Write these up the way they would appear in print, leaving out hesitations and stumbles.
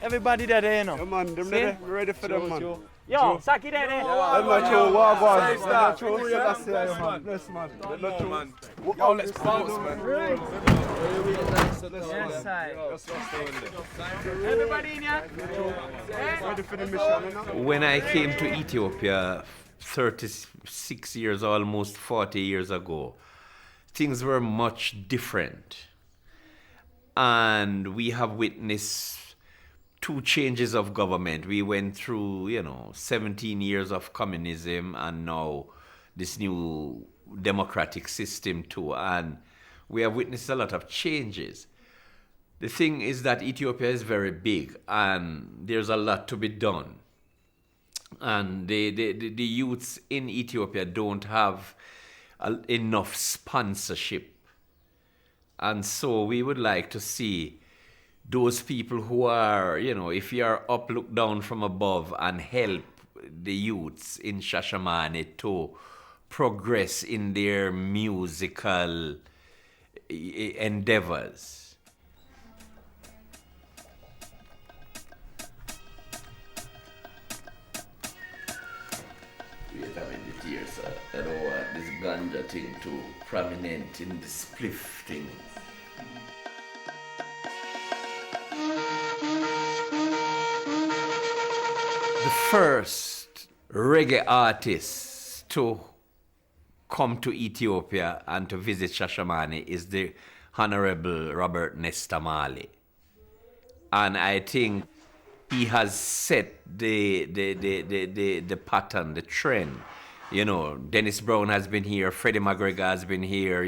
Everybody there, you know. Come on, them ready for them, man. Yo, Saki there. I'm not sure what one. I'm not sure what man. Bless, man. Man. Yo, let's bounce, man. Everybody in here? Ready for the mission, you know? When I came to Ethiopia 36 years, almost 40 years ago, things were much different. And we have witnessed 2 changes of government. We went through, 17 years of communism and now this new democratic system too. And we have witnessed a lot of changes. The thing is that Ethiopia is very big and there's a lot to be done. And the youths in Ethiopia don't have enough sponsorship. And so we would like to see those people who are, if you are up, look down from above and help the youths in Shashamane to progress in their musical endeavors. Wait a minute here, sir. I don't want this ganja thing too prominent in the spliff thing. The first reggae artist to come to Ethiopia and to visit Shashamane is the Honorable Robert Nesta Marley. And I think he has set the pattern, the trend. Dennis Brown has been here, Freddie McGregor has been here,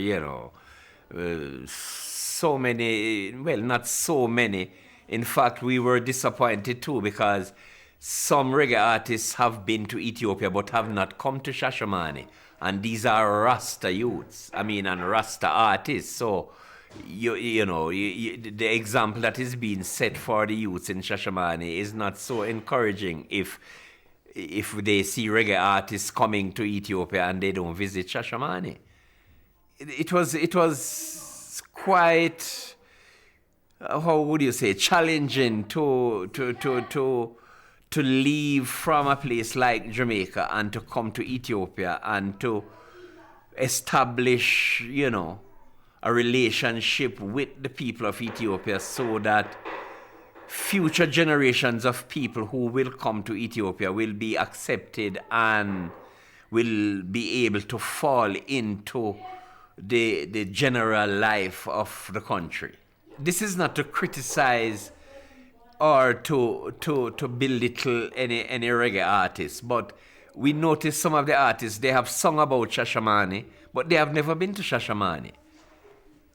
so many, well, not so many. In fact, we were disappointed too because some reggae artists have been to Ethiopia but have not come to Shashamane. And these are Rasta youths, and Rasta artists. So, the example that is being set for the youths in Shashamane is not so encouraging if they see reggae artists coming to Ethiopia and they don't visit Shashamane. It was quite, how would you say, challenging to leave from a place like Jamaica and to come to Ethiopia and to establish, a relationship with the people of Ethiopia so that future generations of people who will come to Ethiopia will be accepted and will be able to fall into the general life of the country. This is not to criticize or to belittle any reggae artists, but we notice some of the artists, they have sung about Shashamane, but they have never been to Shashamane.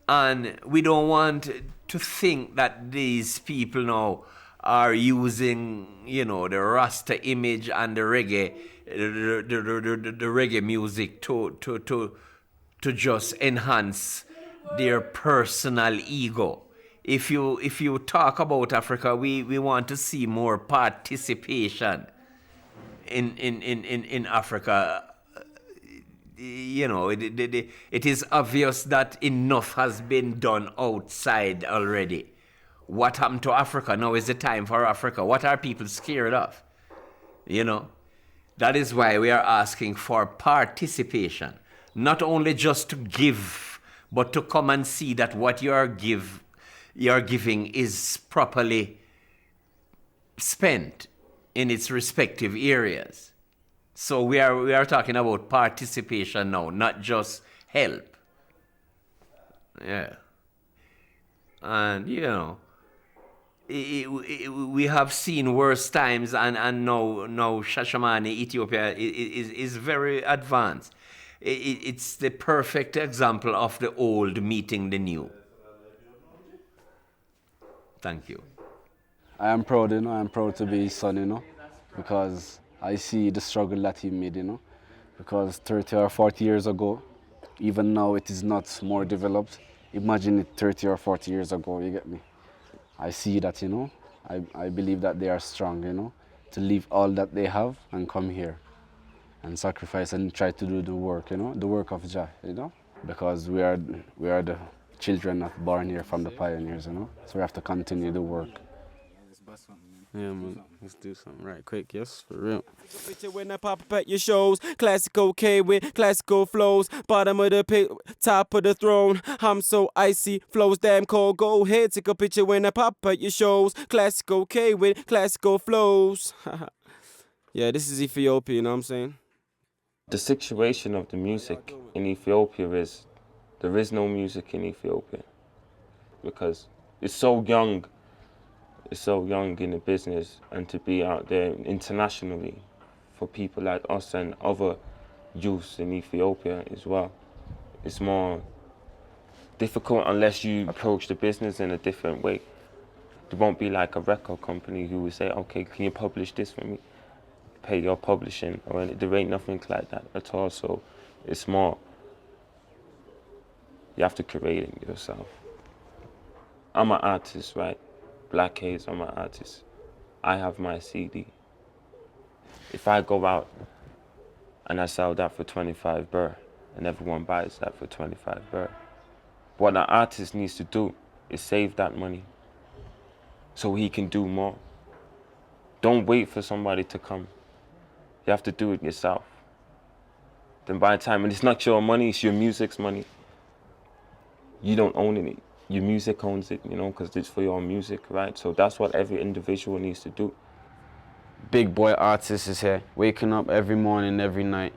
And we don't want to think that these people now are using, the Rasta image and the reggae, the reggae music to just enhance their personal ego. If you talk about Africa, we want to see more participation in Africa. It is obvious that enough has been done outside already. What happened to Africa? Now is the time for Africa. What are people scared of? That is why we are asking for participation. Not only just to give, but to come and see that what you are giving is properly spent in its respective areas. So we are talking about participation now, not just help. Yeah. And, we have seen worse times and now Shashamane, Ethiopia, is very advanced. It's the perfect example of the old meeting the new. Thank you. I am proud, I'm proud to be his son, because I see the struggle that he made, because 30 or 40 years ago, even now it is not more developed. Imagine it 30 or 40 years ago, you get me? I see that, I believe that they are strong, to leave all that they have and come here and sacrifice and try to do the work, the work of Jah, because we are the children born here from the pioneers, so we have to continue the work. Yeah, man. Let's do something right quick, yes, for real. Picture when I pop up at your shows, classical K with classical flows, bottom of the pit, top of the throne. I'm so icy, flows damn cold. Go ahead, take a picture when I pop up at your shows, classical K with classical flows. Yeah, this is Ethiopia, you know what I'm saying? The situation of the music in Ethiopia is there is no music in Ethiopia because it's so young in the business, and to be out there internationally for people like us and other youths in Ethiopia as well, it's more difficult unless you approach the business in a different way. There won't be like a record company who will say, okay, can you publish this for me? Pay your publishing, or there ain't nothing like that at all. So it's more, you have to create it yourself. I'm an artist, right? Black Haze, I'm an artist. I have my CD. If I go out and I sell that for 25 birr, and everyone buys that for 25 birr, what an artist needs to do is save that money so he can do more. Don't wait for somebody to come. You have to do it yourself. Then by the time, and it's not your money, it's your music's money. You don't own it. Your music owns it, you know, because it's for your music, right? So that's what every individual needs to do. Big boy artist is here, waking up every morning, every night,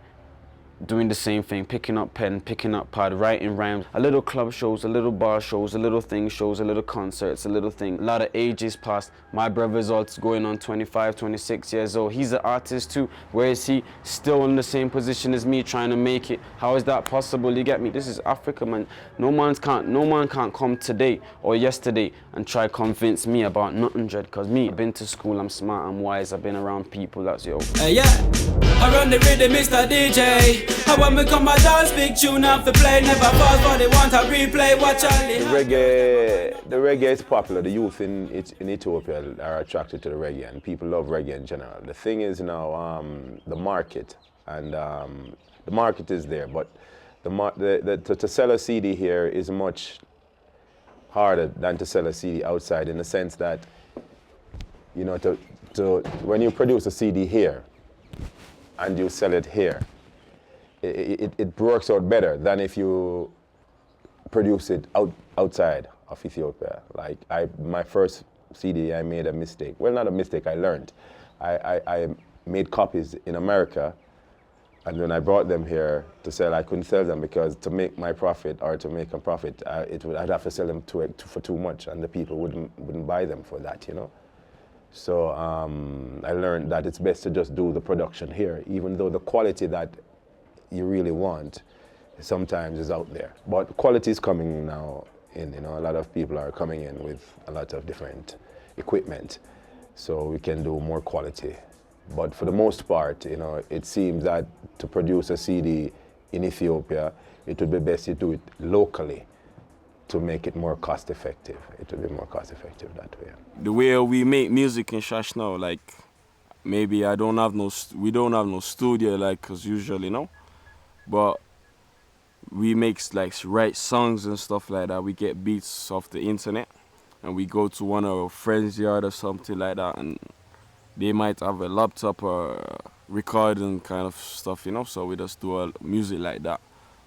doing the same thing, picking up pen, picking up pad, writing rhymes, a little club shows, a little bar shows, a little thing shows, a little concerts, a little thing. A lot of ages passed. My brother's all going on 25, 26 years old. He's an artist too. Where is he? Still in the same position as me, trying to make it. How is that possible? You get me? This is Africa, man. No man can't come today or yesterday and try convince me about nothing, dread. Cause me, I've been to school, I'm smart, I'm wise, I've been around people, that's yo. Yeah, I run the rhythm, Mr. DJ. I want me come my dance, big tune off the play. Never pause, but they want a replay. Watch out. The reggae is popular. The youth in Ethiopia are attracted to the reggae, and people love reggae in general. The thing is now, the market, and the market is there, but to sell a CD here is much harder than to sell a CD outside, in the sense that, you know, when you produce a CD here and you sell it here, it works out better than if you produce it outside of Ethiopia. Like my first CD, I made a mistake. Well, not a mistake, I learned. I made copies in America, and when I brought them here to sell, I couldn't sell them because to make my profit, or to make a profit, I'd have to sell them for too much, and the people wouldn't buy them for that, you know. So I learned that it's best to just do the production here, even though the quality that you really want sometimes is out there. But quality is coming now in, you know, a lot of people are coming in with a lot of different equipment, so we can do more quality. But for the most part, you know, it seems that to produce a CD in Ethiopia, it would be best to do it locally to make it more cost effective. It would be more cost effective that way. The way we make music in Shasha now, like, maybe we don't have no studio like as usual, you know, but we make like write songs and stuff like that. We get beats off the internet, and we go to one of our friends' yard or something like that, and they might have a laptop or recording kind of stuff, you know, so we just do music like that.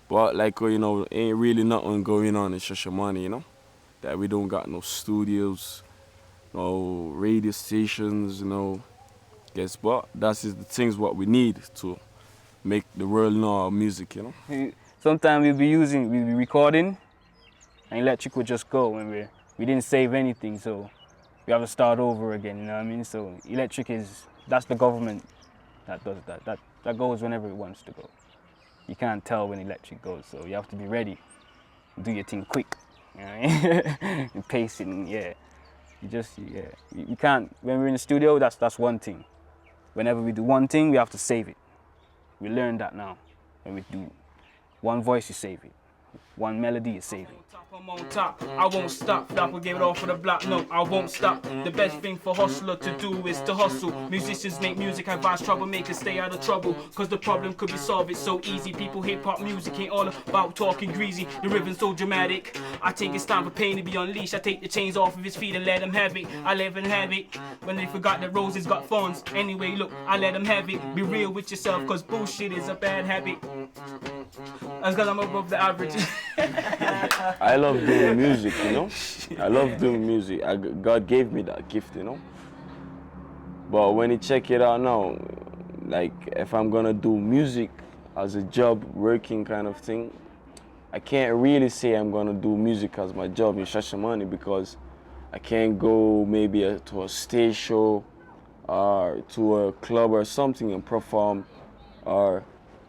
But like, you know, ain't really nothing going on in Shashamani, you know, that we don't got no studios, no radio stations, you know. Guess what? That's the things what we need to make the world know our music, you know. Sometimes we'll be recording, and electric will just go when we didn't save anything, so we have to start over again, you know what I mean? So electric that's the government that does that. That goes whenever it wants to go. You can't tell when electric goes, so you have to be ready. Do your thing quick, you know what I mean? You pace it, and yeah. You can't, when we're in the studio, that's one thing. Whenever we do one thing, we have to save it. We learned that now. When we do one voice, you save it. one melody is saving. I'm on top, I won't stop. Flop will give it all for the block. No, I won't stop. The best thing for hustler to do is to hustle. Musicians make music, advise troublemakers stay out of trouble. Cause the problem could be solved, it's so easy. People hip hop music ain't all about talking greasy. The rhythm's so dramatic. I think it's time for pain to be unleashed. I take the chains off of his feet and let him have it. I let him have it. When they forgot that roses got thorns. Anyway, look, I let him have it. Be real with yourself, cause bullshit is a bad habit. That's cause I'm above the average. I love doing music, you know. I love doing music. God gave me that gift, you know. But when you check it out now, like if I'm gonna do music as a job, working kind of thing, I can't really say I'm gonna do music as my job in Shasha because I can't go maybe to a stage show or to a club or something and perform, or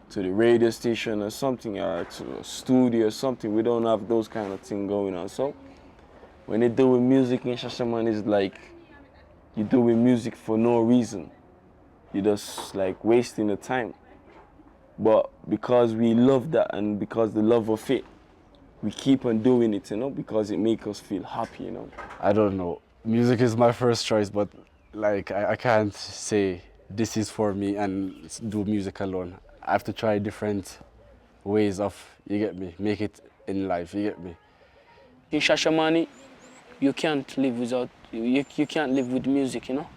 to the radio station or something, or to a studio or something. We don't have those kind of things going on. So when they doing music in Shashaman, it's like you're doing music for no reason. You're just like wasting the time. But because we love that and because the love of it, we keep on doing it, you know, because it makes us feel happy, you know. I don't know. Music is my first choice, but like I can't say this is for me and do music alone. I have to try different ways of, you get me, make it in life, you get me. In Shashamani, you can't live without, you can't live with music, you know.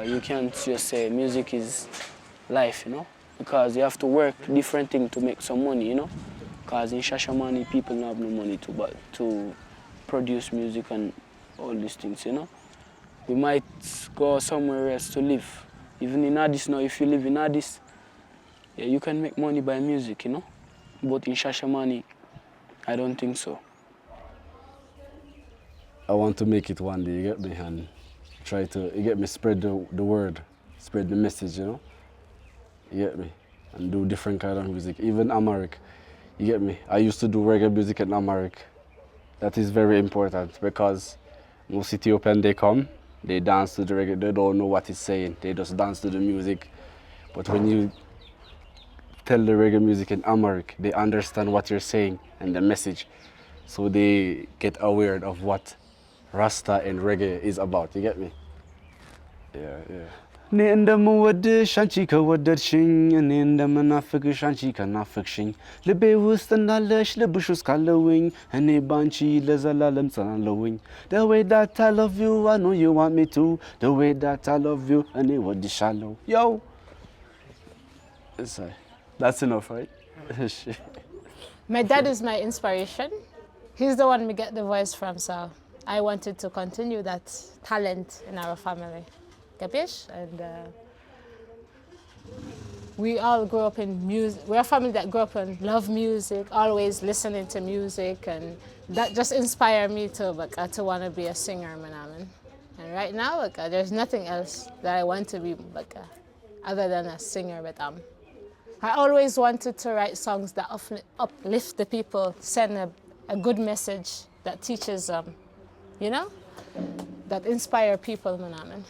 You can't just say music is life, you know, because you have to work different things to make some money, you know. Because in Shashamani, people don't have no money to produce music and all these things, you know. We might go somewhere else to live. Even in Addis now, if you live in Addis, yeah, you can make money by music, you know. But in Shashamani, I don't think so. I want to make it one day, you get me, and try to, you get me, spread the word, spread the message, you know. You get me? And do different kind of music, even Amharic. You get me? I used to do reggae music in Amharic. That is very important because most Ethiopians, they come, they dance to the reggae, they don't know what it's saying, they just dance to the music. But when you tell the reggae music in Amharic, they understand what you're saying and the message. So they get aware of what Rasta and reggae is about, you get me? Yeah, yeah. እኔ እንደምወድሽ አንቺ ከወደድሽኝ እኔ እንደምናፍቅሽ አንቺ ከናፍቅሽኝ ልቤ ውስጥ እንዳለሽ ልብሽ ውስጥ ካለውኝ እኔ ባንቺ ለዘላለም ጸናለሁኝ The way that I love you I know you want me to The way that I love you እኔ ወድሻለሁ Yo! That's enough, right? My dad is my inspiration. He's the one we get the voice from, so I wanted to continue that talent in our family. Capish? And we all grew up in music. We're a family that grew up and love music, always listening to music, and that just inspired me to want to be a singer, man. And right now, there's nothing else that I want to be other than a singer, but I always wanted to write songs that uplift the people, send a good message that teaches you know, that inspire people, man.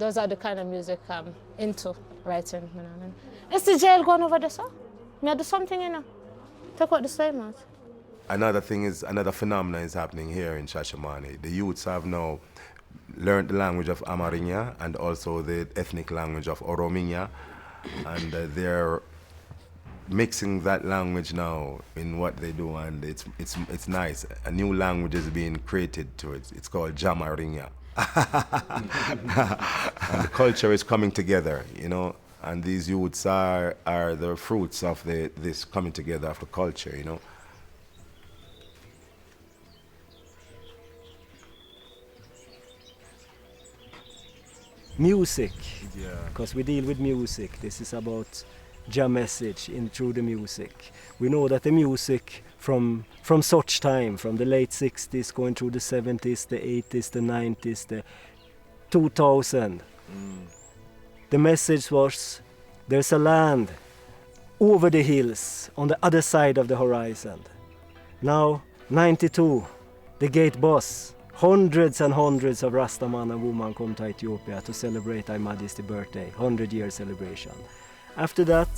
Those are the kind of music I'm into writing. Is the jail going over there, sir? May I do something, you know? Talk about the slave out. Another thing is, another phenomenon is happening here in Shashamane. The youths have now learned the language of Amharinya and also the ethnic language of Orominya, and they're mixing that language now in what they do, and it's nice. A new language is being created to it. It's called Jamarinya. And the culture is coming together, you know, and these youths are the fruits of this coming together of the culture, you know. Music, because we deal with music. This is about jam message through the music. We know that the music from such time, from the late 60s, going through the 70s, the 80s, the 90s, the 2000. The message was, there's a land over the hills, on the other side of the horizon. Now, 92, the gate boss, hundreds and hundreds of Rastaman and women come to Ethiopia to celebrate Her Majesty's birthday, 100-year celebration. After that,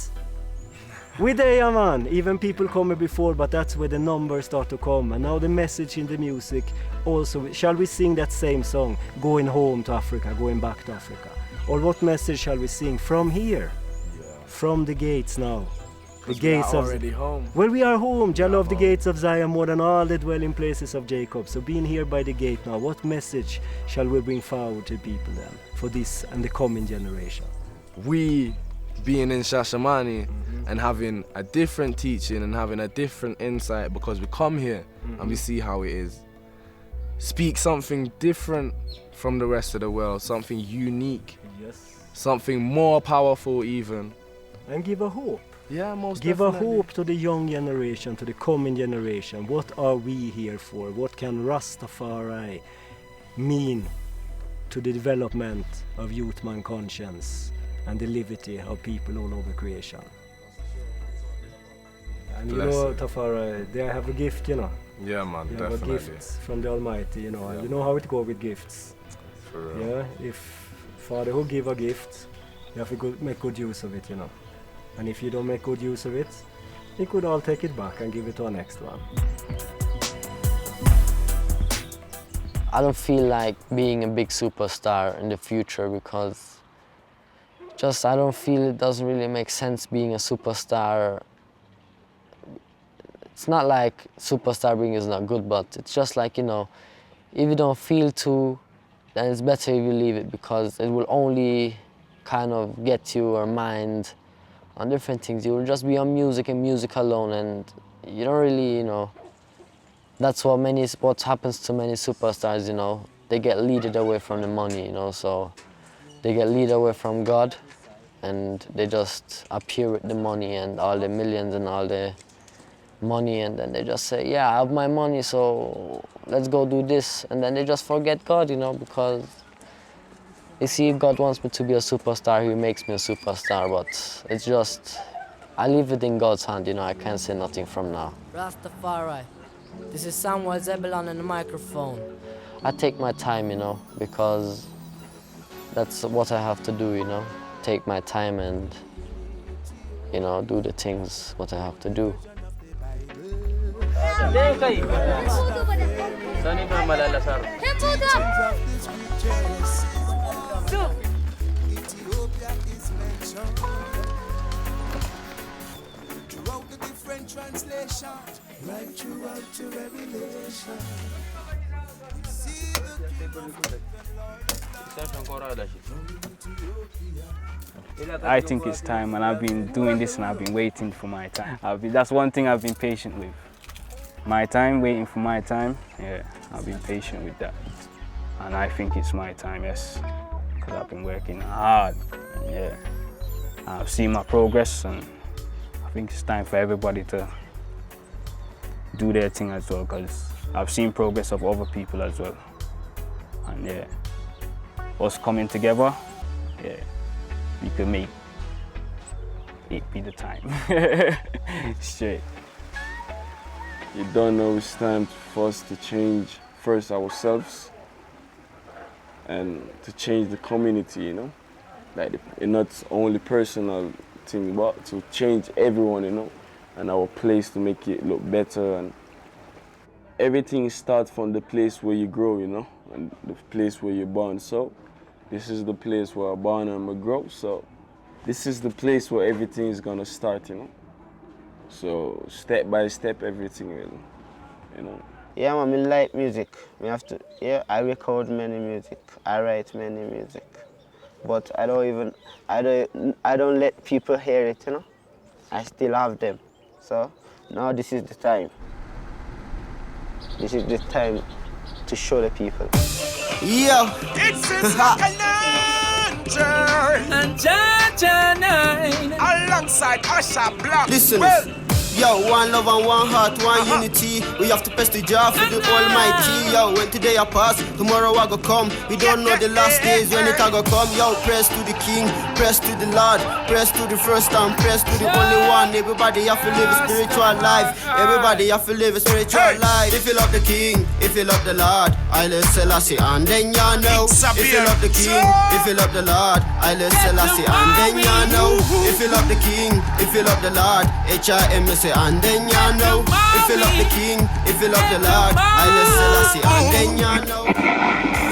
We there, man. Even people coming before, but that's where the numbers start to come. And now the message in the music also, shall we sing that same song, going home to Africa, going back to Africa? Or what message shall we sing from here? From the gates now. The gates of already home. Well, we are home. Jah love the gates of Zion more than all the dwelling places of Jacob. So being here by the gate now, what message shall we bring forward to people then for this and the coming generation? We being in Shashamani and having a different teaching and having a different insight because we come here and we see how it is. Speak something different from the rest of the world, something unique, something more powerful even. And give a hope. Yeah, most Give definitely. a hope to the young generation, to the coming generation. What are we here for? What can Rastafari mean to the development of youth man conscience and the liberty of people all over creation? And you know, Tafari, they have a gift, you know. Yeah, man, they definitely. have a gift from the Almighty, you know. And you know how it goes with gifts. For real. Yeah, if Father who give a gift, you have to make good use of it, you know. And if you don't make good use of it, you could all take it back and give it to our next one. I don't feel like being a big superstar in the future because I don't feel it doesn't really make sense being a superstar. It's not like superstar being is not good, but it's just like, you know, if you don't feel to, then it's better if you leave it because it will only kind of get your mind on different things. You will just be on music and music alone, and you don't really, you know, that's what happens to many superstars, you know. They get leaded away from the money, you know, so they get leaded away from God and they just appear with the money and all the millions and all the money, and then they just say, yeah, I have my money, so let's go do this, and then they just forget God, you know, because you see, if God wants me to be a superstar, He makes me a superstar, but it's just, I leave it in God's hand, you know, I can't say nothing from now. Rastafari, this is Samuel Zebulon on the microphone. I take my time, you know, because that's what I have to do, you know, take my time and, you know, do the things what I have to do. Translation, right throughout to Revelation. I think it's time, and I've been doing this and I've been waiting for my time. That's one thing I've been patient with. My time, waiting for my time, yeah, I've been patient with that. And I think it's my time, yes, because I've been working hard, yeah. I've seen my progress, and I think it's time for everybody to do their thing as well, because I've seen progress of other people as well. And yeah, us coming together, yeah, we can make it be the time. Straight. You don't know it's time for us to change first ourselves and to change the community, you know? Like, not only personal thing, but to change everyone, you know? And our place to make it look better. And everything starts from the place where you grow, you know? And the place where you're born. So this is the place where I'm born and I grow. So this is the place where everything is gonna start, you know? So step by step, everything will, you know. Yeah, man, I like music. I record many music. I write many music, but I don't let people hear it, you know. I still have them. So now this is the time. This is the time to show the people. Yo, it's and Jaja 9 alongside Asha Black. Listen, well, Yo, one love and one heart, one unity. We have to press the jar for the Almighty. Yo, when today I pass, tomorrow I go come. We don't know the last days when it I go come. Yo, press to the King, press to the Lord, press to the first time, press to the only one. Everybody have to live a spiritual life. Everybody have to live a spiritual life. If you love the King, if you love the Lord, Haile Selassie, and then you know. If you love the King, if you love the Lord, Haile Selassie, and then you know. If you love the King, if you love the Lord, HIMSA, and then you know. If you love the King, if you love the Lord, Haile Selassie, and then you know.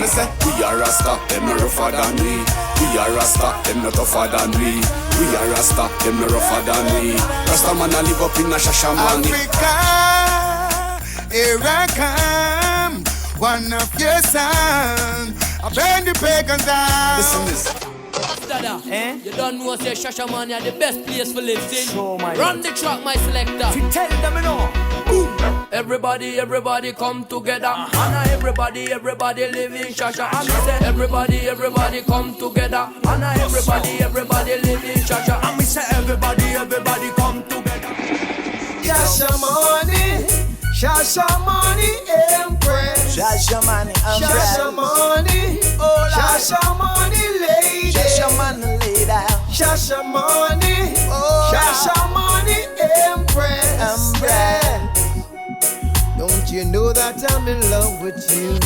Listen, we are Rasta, them no rougher than we. We are Rasta, them no tougher than we. We are Rasta, them no rougher than we. Rasta man a live up in a Shasha man. Africa, here I come. One of your sons, I bend the pagans down. Listen this. Dada, you don't know say Shasha man are the best place for live in. Run the track, my selector. Tell them you know. Everybody come together. And everybody live in Shasha. And me say everybody come together. And everybody live in Shasha. And me say everybody come together. Shasha money, Empress. Shasha money, Shasha money, Shasha money lady. Shasha money lady. Shasha money, Shasha money Empress. Empress. Don't you know that I'm in love with you?